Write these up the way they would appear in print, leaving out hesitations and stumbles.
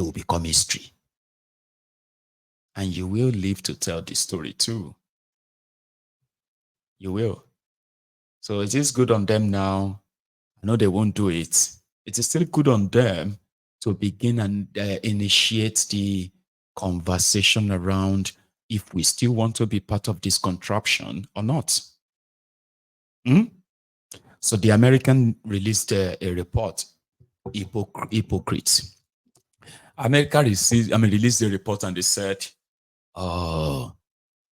they will become history. And you will live to tell the story too. You will. So it is good on them now. I know they won't do it. It is still good on them to begin and initiate the conversation around if we still want to be part of this contraption or not. So the American released a report, hypocrites. America released a report and they said, oh,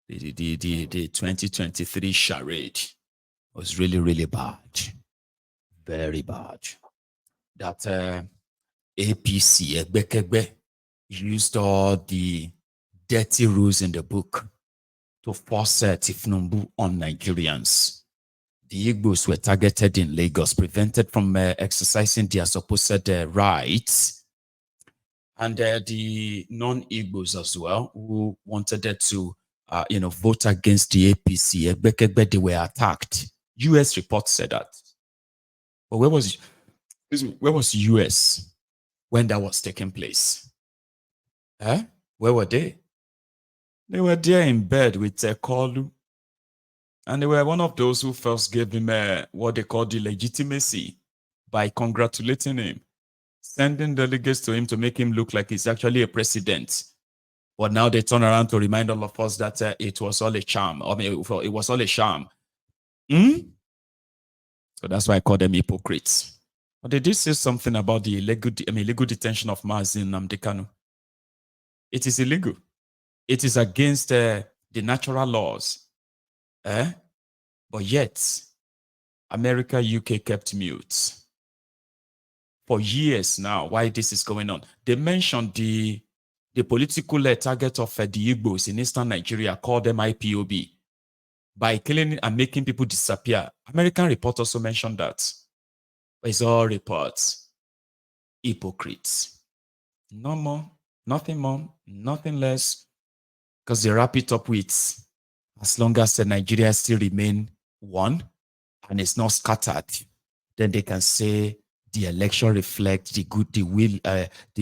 the 2023 charade was really, really bad. Very bad. That APC, Egbekegbe, used all the dirty rules in the book to force Tifnumbu on Nigerians. The Igbos were targeted in Lagos, prevented from exercising their supposed rights. And the non-Igbos as well, who wanted to vote against the APC, Egbekegbe, they were attacked. US report said that. But where was US when that was taking place? Where were they? They were there in bed with Kolu. And they were one of those who first gave him what they call the legitimacy by congratulating him, sending delegates to him to make him look like he's actually a president. But now they turn around to remind all of us that it was all a charm. I mean, it was all a sham. So that's why I call them hypocrites. But they did say something about the illegal detention of Mazi Nnamdi Kanu. It is illegal. It is against the natural laws. But yet, America, UK kept mute. For years now, why this is going on. They mentioned the political target of the Igbos in eastern Nigeria, called them IPOB, by killing and making people disappear. American report also mentioned that. But it's all reports. Hypocrites. No more, nothing less. Because they wrap it up with, as long as Nigeria still remain one and it's not scattered, then they can say the election reflects the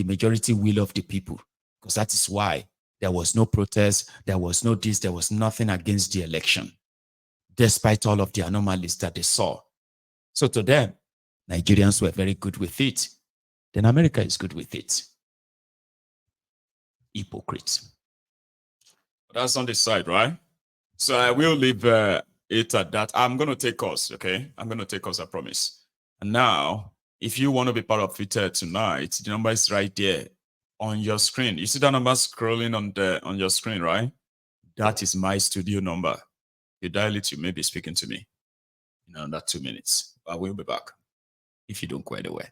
majority will of the people. Because that is why there was no protest, there was no this, there was nothing against the election, despite all of the anomalies that they saw. So to them, Nigerians were very good with it. Then America is good with it. Hypocrites. That's on the side, right? So I will leave it at that. I'm going to take us, okay? I'm going to take us, I promise. And now, if you want to be part of it tonight, the number is right there on your screen. You see that number scrolling on your screen, right? That is my studio number. You dial it, you may be speaking to me in under 2 minutes. I will be back if you don't go anywhere.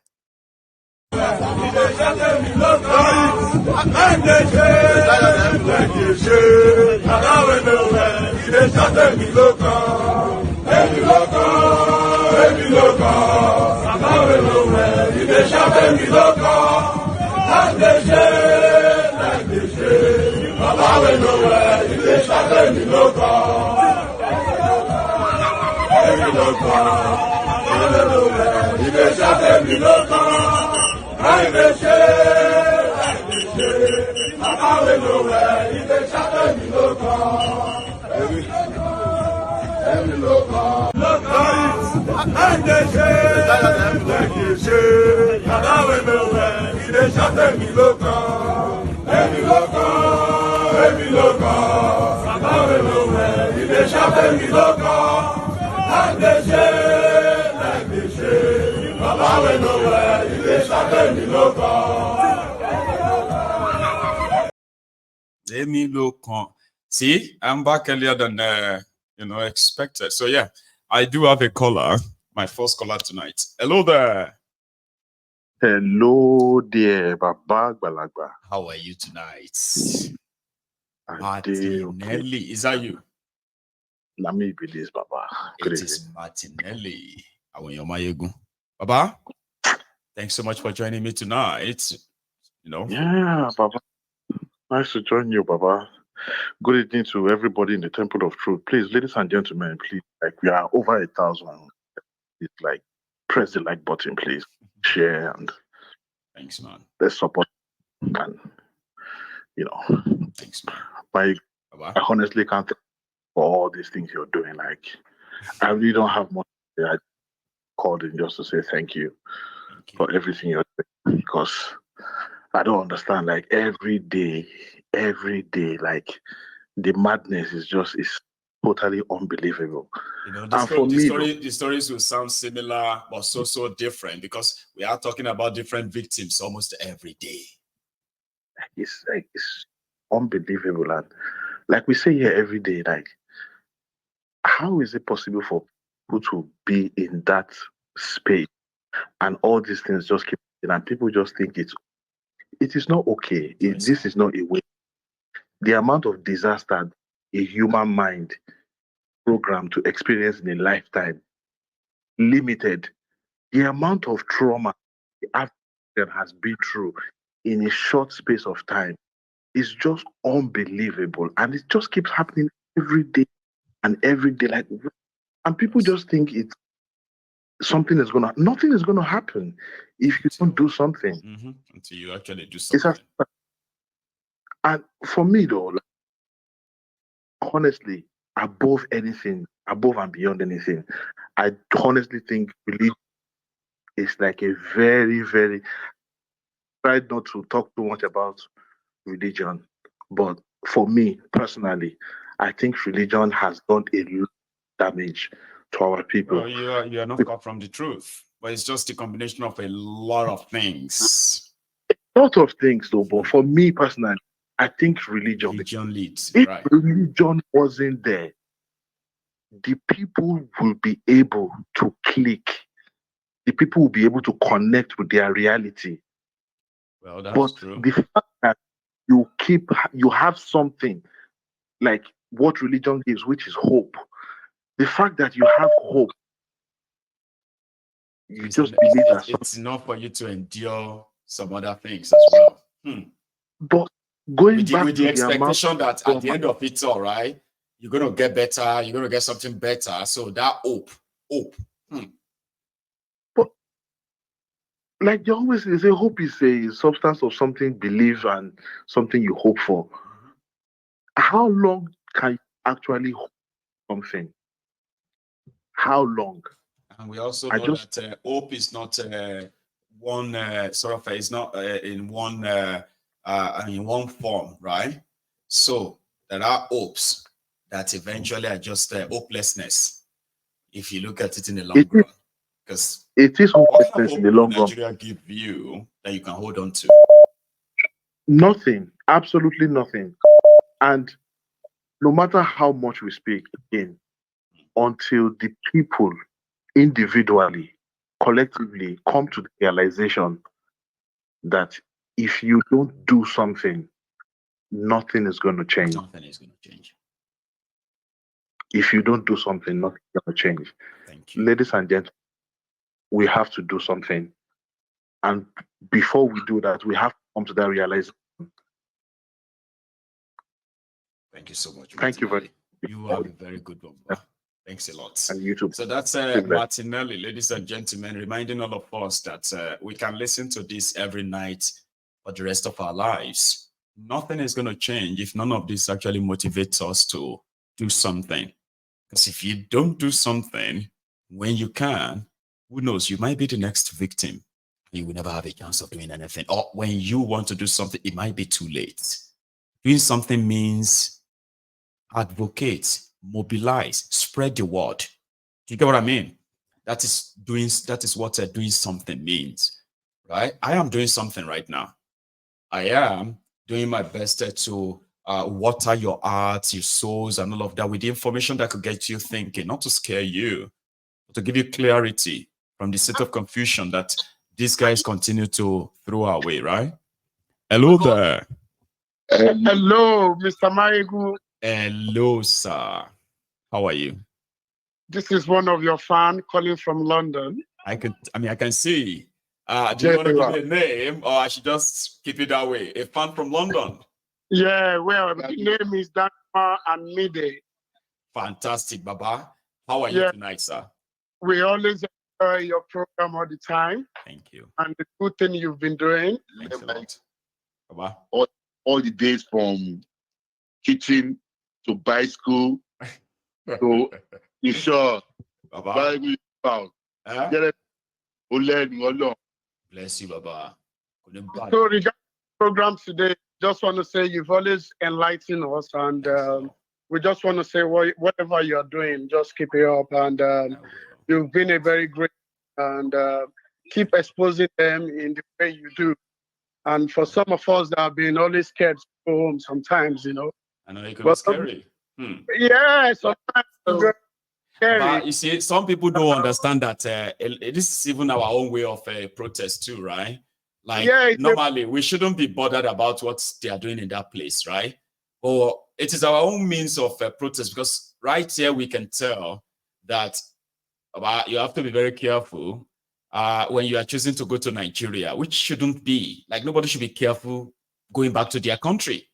See, I'm back earlier than expected. So yeah, I do have a caller, my first caller tonight. Hello there. Hello there, Baba Balagba. How are you tonight? Martinelli, is that you? Let me be this, Baba. It is Martinelli. Baba, thanks so much for joining me tonight. Yeah, Baba. Nice to join you, Baba. Good evening to everybody in the Temple of Truth. Please, ladies and gentlemen, please, we are over 1,000. It's press the like button, please. Share and thanks, man. Let's support. And you know, Thanks, man. I Baba. I honestly can't thank you for all these things you're doing. Like, I really don't have much. I called in just to say thank you Thank you. for everything you're doing because I don't understand. Like every day, like the madness is totally unbelievable. You know, And for me, though, the stories will sound similar, but so different because we are talking about different victims almost every day. it's unbelievable. And like we say here every day, like how is it possible for people to be in that space and all these things just keep and people just think it is not okay. This is not a way. The amount of disaster a human mind programmed to experience in a lifetime, limited. The amount of trauma the African has been through in a short space of time is just unbelievable. And it just keeps happening every day and every day. Like, and people Yes. just think it's something is gonna nothing is gonna happen if you don't do something. Until you actually do It's as, something. and for me though, like, honestly, above anything, above and beyond anything, I honestly think religion is like a very try not to talk too much about religion, but for me personally, I think religion has done a lot of damage to our people. Well, you are not far from the truth, but it's just a combination of a lot of things. A lot of things though, but for me personally, I think religion. Religion leads, If right? religion wasn't there, the people will be able to click. The people will be able to connect with their reality. Well, that's But true. the fact that you have something like what religion gives, which is hope. The fact that you have hope, you just believe that something. It's enough for you to endure some other things as well. But going With back the to the amount expectation that of at the end of it all, right, you're gonna get better, you're gonna get something better. So that hope. but like they always say, hope is a substance of something believe and something you hope for. How long can you actually hope something? How long? And we also I know just that hope is not one sort of is not in one form, right? So there are hopes that eventually are just hopelessness if you look at it in the it long is run. Because it is what kind of hopelessness in hope the will long run. Nigeria give you that you can hold on to? Nothing, absolutely nothing. And no matter how much we speak again, until the people individually, collectively come to the realization that if you don't do something, nothing is going to change. Nothing is going to change. If you don't do something, nothing is going to change. Thank you. Ladies and gentlemen, we have to do something. And before we do that, we have to come to that realization. Thank you so much, Thank you very Martinelli. You have a very good one. Bro. Thanks a lot. And you too. So that's Martinelli, ladies and gentlemen, reminding all of us that we can listen to this every night for the rest of our lives. Nothing is going to change if none of this actually motivates us to do something. Because if you don't do something when you can, who knows, you might be the next victim. You will never have a chance of doing anything. Or when you want to do something, it might be too late. Doing something means advocate, mobilize, spread the word. Do you get what I mean? That is what doing something means, right? I am doing something right now. I am doing my best to water your hearts, your souls, and all of that with the information that could get you thinking, not to scare you, but to give you clarity from the state of confusion that these guys continue to throw our way, right? Hello there. Hello, Mr. Maigu. Hello, sir. How are you? This is one of your fans calling from London. I can see. Do you Very want to give well. me a name or I should just keep it that way? A fan from London. Yeah, well, my name is Dagmar and Mide. Fantastic, Baba. How are you tonight, sir? We always enjoy your program all the time Thank you. and the good thing you've been doing. Thanks a lot. Baba. All the days from kitchen to bicycle to insure. Baba. Get it. Bless you, Baba. So regarding the program today, just want to say you've always enlightened us, and we just want to say whatever you're doing, just keep it up, and you've been a very great, and keep exposing them in the way you do. And for some of us that have been always scared to go home sometimes, I know it can be scary. Yeah, sometimes it's very scary. But you see, some people don't understand that this is even our own way of protest too, right? Like normally we shouldn't be bothered about what they are doing in that place, right? Or it is our own means of protest, because right here we can tell that you have to be very careful when you are choosing to go to Nigeria, which shouldn't be. Like, nobody should be careful going back to their country.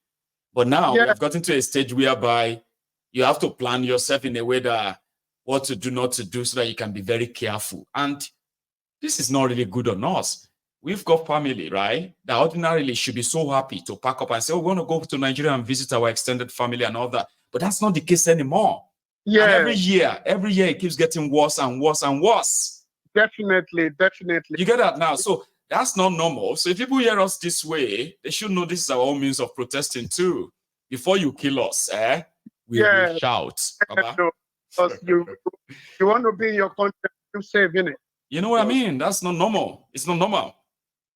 But now we have gotten to a stage whereby you have to plan yourself in a way that what to do, not to do, so that you can be very careful. And this is not really good on us. We've got family, right, that ordinarily should be so happy to pack up and say, oh, we want to go to Nigeria and visit our extended family and all that. But that's not the case anymore. Yeah. And every year it keeps getting worse and worse and worse. Definitely. You get that now? So that's not normal. So if people hear us this way, they should know this is our own means of protesting too. Before you kill us, we will shout. Because you want to be in your country, you saving it. You know what I mean? That's not normal. It's not normal.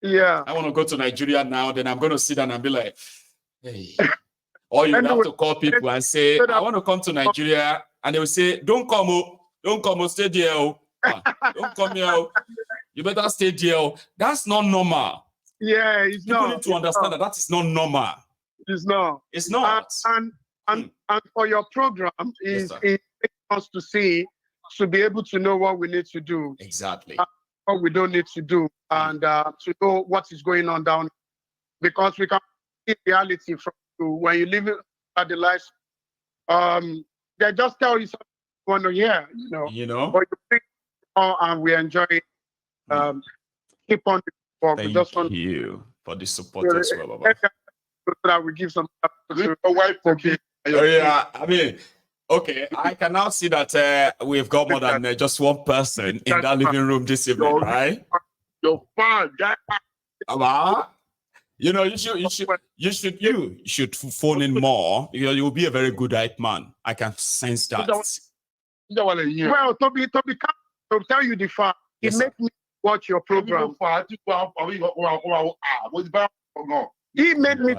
Yeah. I want to go to Nigeria now, then I'm going to sit down and be like, hey. Or you have to call people and say, I want to come to Nigeria. And they will say, don't come, stay there. Don't come here. You better stay there. That's not normal. Yeah, it's people need to understand that is not normal. It's not. It's not. And for your program is us to see, to be able to know what we need to do. Exactly. What we don't need to do, and to know what is going on down, because we can see reality from you when you live at the life. They just tell you something you want to hear, But you think, and we enjoy it. Keep on the work. Thank you for the support as well, Baba. So that we give some. Yeah, I mean, okay, I can now see that we've got more than just one person in that living room this evening, right? You're fine, you should phone in more. You'll be a very good hype man. I can sense that. Well, to tell you the fact, it makes me watch your program. He made me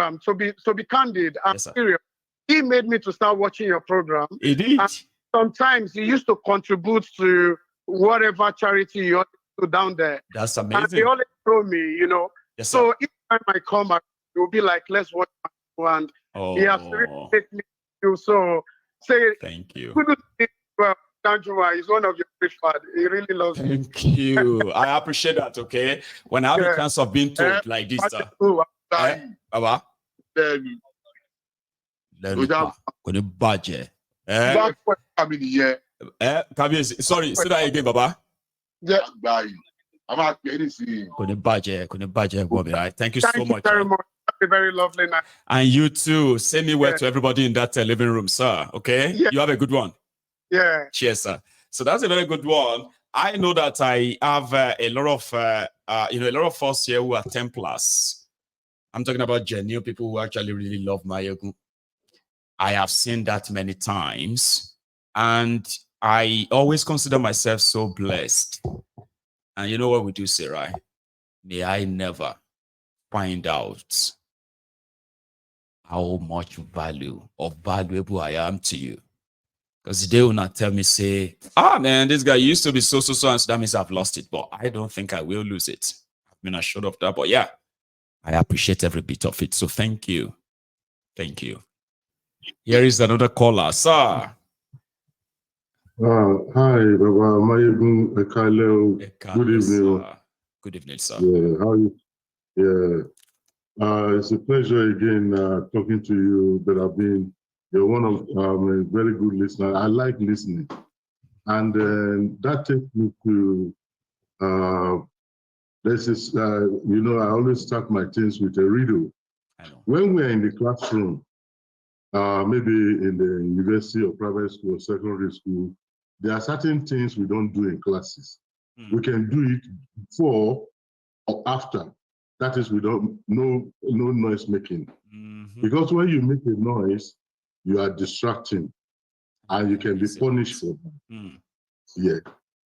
to be candid and serious. He made me to start watching your program. He did. And sometimes he used to contribute to whatever charity you do down there. That's amazing. And he always told me, Yes, so each time I come back, it will be like, let's watch my and he has really taken me to. So say thank you. Well, Danjuma is one of your great fans. He really loves me. Thank you. I appreciate that, okay? When I have a chance of being told like this, Baba. Budget. Sorry, say that again, Baba. Yeah, bye. I'm not anything. Couldn't budget, Bobby. Right? Thank you so much. Very much. A very lovely night. And you too. Send me word to everybody in that living room, sir. Okay? Yeah. You have a good one. Yeah. Cheers, sir. So that's a very good one. I know that I have a lot of us here who are Templars. I'm talking about genuine people who actually really love Mayegun. I have seen that many times, and I always consider myself so blessed. And you know what we do say, right? May I never find out how much value or valuable I am to you. Because they will not tell me, say, man, this guy used to be so, and so that means I've lost it. But I don't think I will lose it. I've been assured of that. But yeah, I appreciate every bit of it. So thank you. Thank you. Here is another caller, sir. Hi, Baba Mayegun Ekaleo. Good evening. Sir. Good evening, sir. Yeah, how are you? Yeah. It's a pleasure again talking to you. But you're one of a very good listener. I like listening. And that takes me to This is, you know, I always start my things with a riddle. I know. When we're in the classroom, maybe in the university or private school or secondary school, there are certain things we don't do in classes. We can do it before or after. That is, we don't no noise making. Because when you make a noise, you are distracting, and you can be punished for that. Yeah.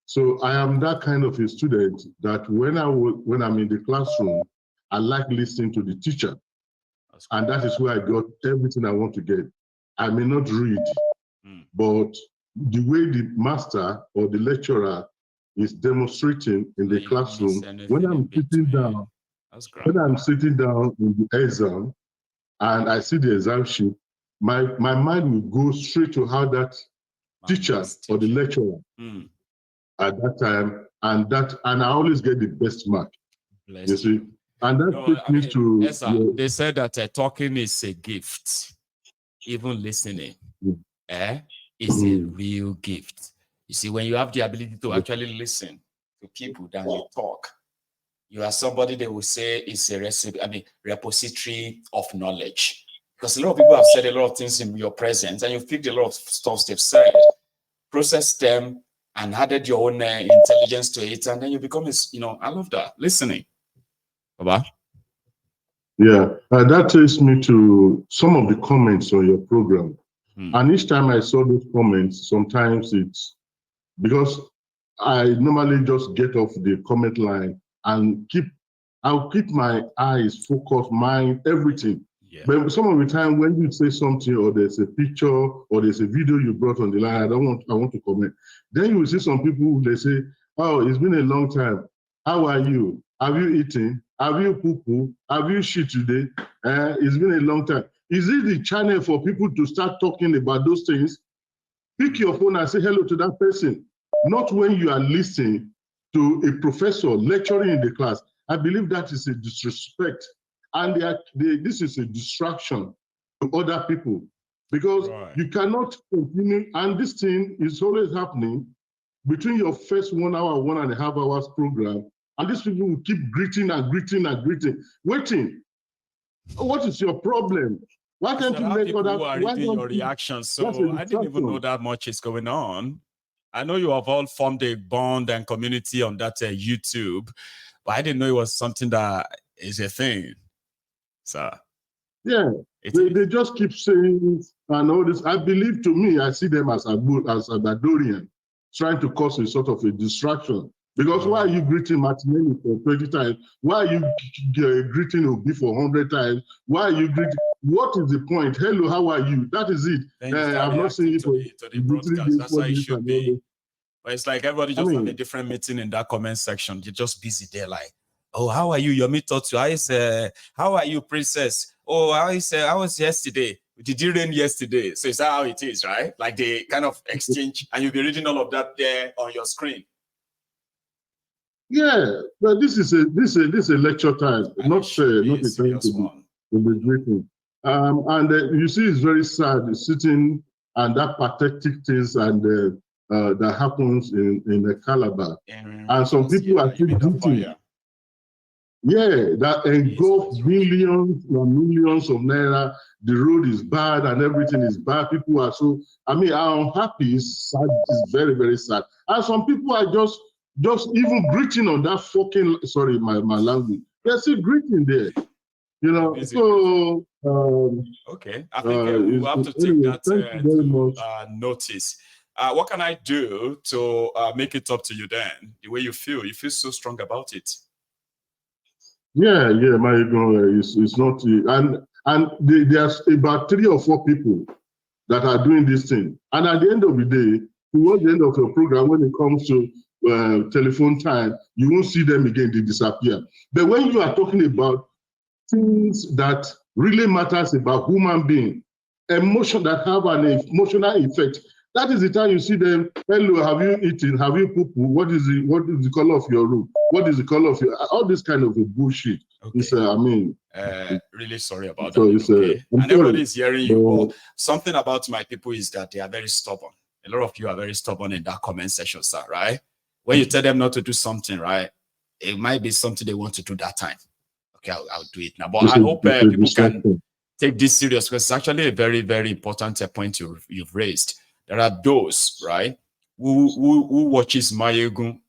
So I am that kind of a student that when I'm in the classroom, I like listening to the teacher, and that is where I got everything I want to get. I may not read, but the way the master or the lecturer is demonstrating in the classroom, when I'm sitting down, in the exam and I see the exam sheet, my mind will go straight to how that teacher or the lecturer at that time, and I always get the best mark. You see, and that takes me to. They said that talking is a gift, even listening. Is a real gift. You see, when you have the ability to actually listen to people than you talk, you are somebody they will say is a repository of knowledge. Because a lot of people have said a lot of things in your presence, and you picked a lot of stuff they've said, process them, and added your own intelligence to it, and then you become, I love that listening. Baba? Yeah, that takes me to some of the comments on your program. And each time I saw those comments, sometimes it's because I normally just get off the comment line and I'll keep my eyes focused, mind, everything. Yeah. But some of the time when you say something or there's a picture or there's a video you brought on the line, I want to comment. Then you will see some people, they say, oh, it's been a long time. How are you? Have you eaten? Have you poo-poo? Have you shit today? It's been a long time. Is it the channel for people to start talking about those things? Pick your phone and say hello to that person. Not when you are listening to a professor lecturing in the class. I believe that is a disrespect. And this is a distraction to other people. Because you cannot continue, and this thing is always happening between your first 1 hour, 1.5 hours program, and these people will keep greeting and greeting and greeting. Waiting. What is your problem? Why can't you make other people are reading your reactions? So I didn't even know that much is going on. I know you have all formed a bond and community on that YouTube, but I didn't know it was something that is a thing. So yeah, they just keep saying and all this. I believe, to me, I see them as a Badorian, trying to cause a sort of a distraction. Because why are you greeting Martinelli for 20 times? Why are you greeting Obi for 100 times? Why are you greeting? What is the point? Hello, how are you? That is it. I'm not saying it for the broadcast. That's how it should be. But it's like everybody just have a different meeting in that comment section. You're just busy there, like, oh, how are you? Yomi taught you. How are you, princess? Oh, how was yesterday? Did you rain yesterday? So is that how it is, right? Like they kind of exchange, and you'll be reading all of that there on your screen. Yeah, but this is a lecture time, not a time to be greeting. And you see, it's very sad sitting and that pathetic things and that happens in the Calabar, and some people are still greeting. Yeah, that engulf millions and millions of naira. The road is bad and everything is bad. People are so, are unhappy. It's sad. It's very, very sad. And some people are just even greeting on that fucking, sorry, my language. They're still greeting there. So okay, I think we'll have to take that to notice. What can I do to make it up to you then? The way you feel so strong about it. Yeah, my ego is not, and there's about 3 or 4 people that are doing this thing. And at the end of the day, towards the end of your program, when it comes to telephone time, you won't see them again, they disappear. But when you are talking about things that really matters about human being, emotion that have an emotional effect, that is the time you see them. Hello, have you eaten? Have you poo-poo? What is the color of your room? What is the color of your, all this kind of a bullshit. Okay. It's, really sorry about that. And everybody's hearing you. But something about my people is that they are very stubborn. A lot of you are very stubborn in that comment section, sir, right? When you tell them not to do something, right? it might be something they want to do that time. Okay, I'll do it now. But I hope people can take this serious, because it's actually a very, very important point you've raised. There are those, right, who watches Mayegun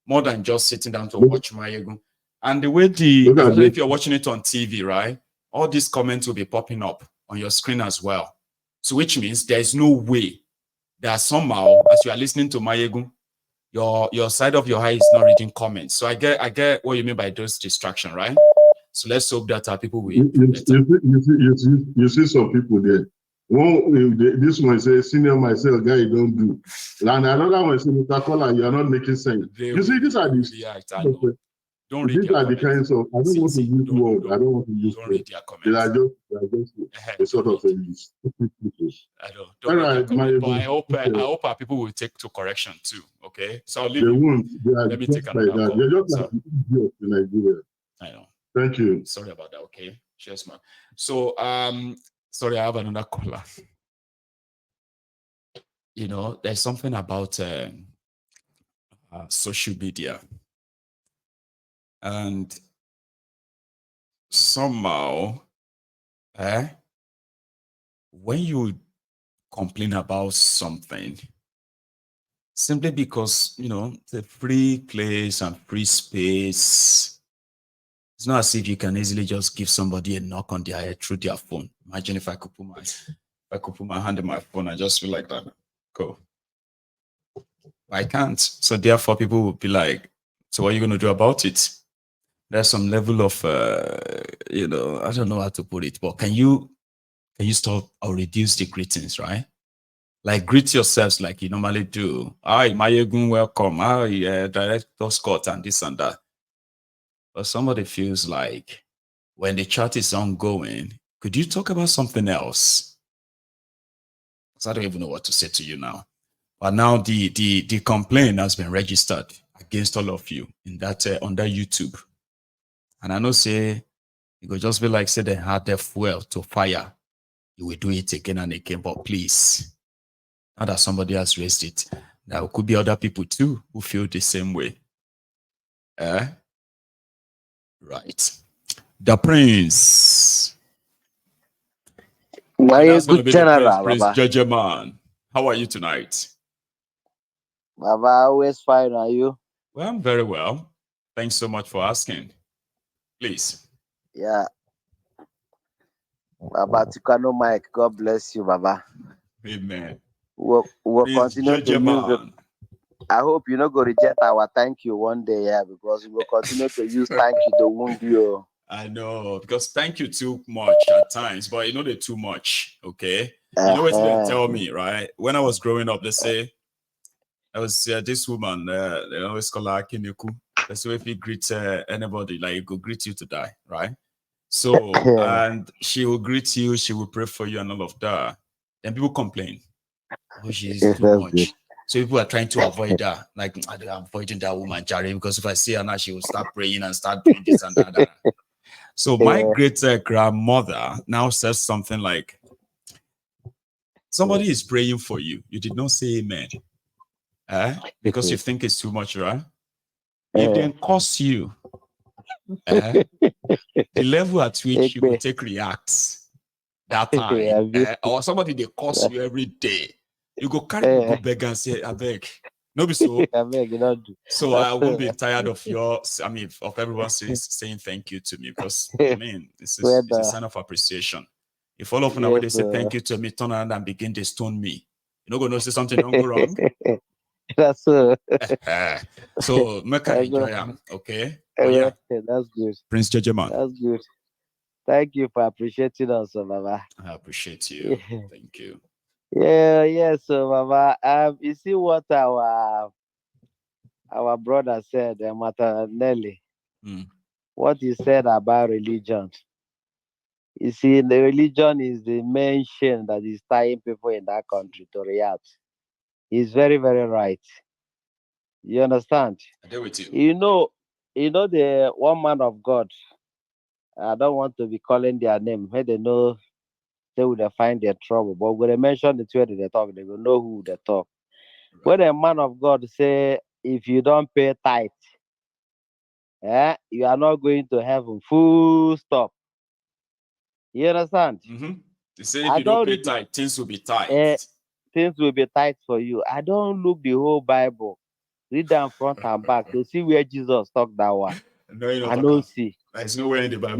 more than just sitting down to watch Mayegun. And the way especially if you're watching it on TV, right, all these comments will be popping up on your screen as well. So which means there is no way that somehow, as you are listening to Mayegun, your side of your eye is not reading comments. So I get what you mean by those distractions, right? So let's hope that our people will. You see some people there. This one says, senior myself, guy, you don't do. And another one says, Mr. Kola, you are not making sense. You see, these are these. Don't read these are the kinds of, I don't want to use words. I don't want to use words. They are just a sort of a list. I don't read their comments, but I hope our people will take to correction too. Okay, so I'll leave you. Won't. Let me take another call. They're just like idiots in Nigeria. I know. Thank you. Sorry about that. Okay, cheers, man. So sorry, I have another caller. You know, there's something about social media, and somehow, when you complain about something, simply because, you know, it's a free place and free space, it's not as if you can easily just give somebody a knock on their head through their phone. Imagine if I could put my hand in my phone and just feel like that. Cool. I can't. So therefore, people will be like, so what are you going to do about it? There's some level of, you know, I don't know how to put it, but can you stop or reduce the greetings, right? Like greet yourselves like you normally do. Hi, Mayegun, welcome. Hi, Director Scott, and this and that. But somebody feels like when the chat is ongoing, could you talk about something else? Because I don't even know what to say to you now. But now the complaint has been registered against all of you in that under YouTube. And I know say it could just be like say they had their fuel to fire. You will do it again and again, but please, now that somebody has raised it, there could be other people too who feel the same way. Right. The Prince. Why That's going to be general, the Prince Judgeman. How are you tonight? Baba, always fine. Are you? Well, I'm very well. Thanks so much for asking. Please. Yeah. Baba Tikano Mike, God bless you, Baba. Amen. We'll continue to use it. I hope you not go reject our thank you one day, yeah, because we will continue to use thank you to wound you. I know, because thank you too much at times, but you know they're too much, okay? You know what they tell me, right? When I was growing up, they say, I was this woman, they always call her Akineku. They say if you greet anybody, like you go greet you to die, right? So, and she will greet you, she will pray for you and all of that. Then people complain. Oh, she's too much. Good. So people are trying to avoid that. Like, I'm avoiding that woman, Jerry, because if I see her now, she will start praying and start doing this and that. So my great grandmother now says something like, somebody is praying for you. You did not say amen. Because you think it's too much, right? It then costs you. The level at which you could take reacts that time. Or somebody they cost you every day. You go carry go beg and say, I beg. No be so. I beg, you know. So I won't be tired of of everyone saying thank you to me, because I mean it's a sign of appreciation. If all of them when they say thank you to me, turn around and begin to stone me, you're not gonna say something don't go wrong. That's so. So make I enjoy them, okay? Yeah, that's good. Prince Judgeman. That's good. Thank you for appreciating us, Baba. I appreciate you. Thank you. Yeah. So, Baba, you see what our brother said, Nelly. What he said about religion. You see, the religion is the main chain that is tying people in that country to react. He's very, very right. You understand? I deal with you. You know the one man of God. I don't want to be calling their name. Hey, they know they would find their trouble. But when they mention the way they talk, they will know who they talk. Right. When a man of God say, if you don't pay tithe, you are not going to heaven. Full stop. You understand? They say if you don't pay tithe, things will be tight. Things will be tight for you. I don't look the whole Bible. Read them front and back to see where Jesus talked that one. No, I don't see. There's nowhere in the Bible.